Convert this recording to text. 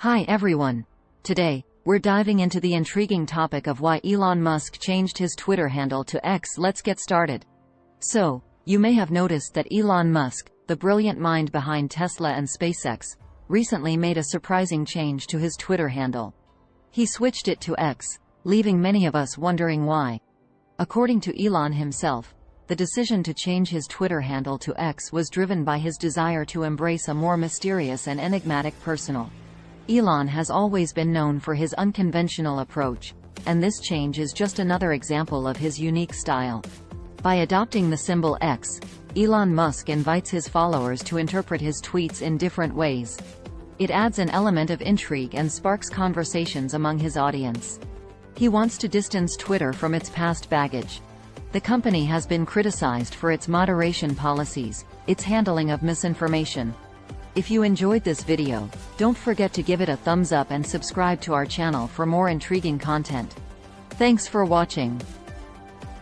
Hi everyone. Today, we're diving into the intriguing topic of why Elon Musk changed his Twitter handle to X. Let's get started. So, you may have noticed that Elon Musk, the brilliant mind behind Tesla and SpaceX, recently made a surprising change to his Twitter handle. He switched it to X, leaving many of us wondering why. According to Elon himself, the decision to change his Twitter handle to X was driven by his desire to embrace a more mysterious and enigmatic persona. Elon has always been known for his unconventional approach, and this change is just another example of his unique style. By adopting the symbol X, Elon Musk invites his followers to interpret his tweets in different ways. It adds an element of intrigue and sparks conversations among his audience. He wants to distance Twitter from its past baggage. The company has been criticized for its moderation policies, its handling of misinformation. If you enjoyed this video, don't forget to give it a thumbs up and subscribe to our channel for more intriguing content. Thanks for watching.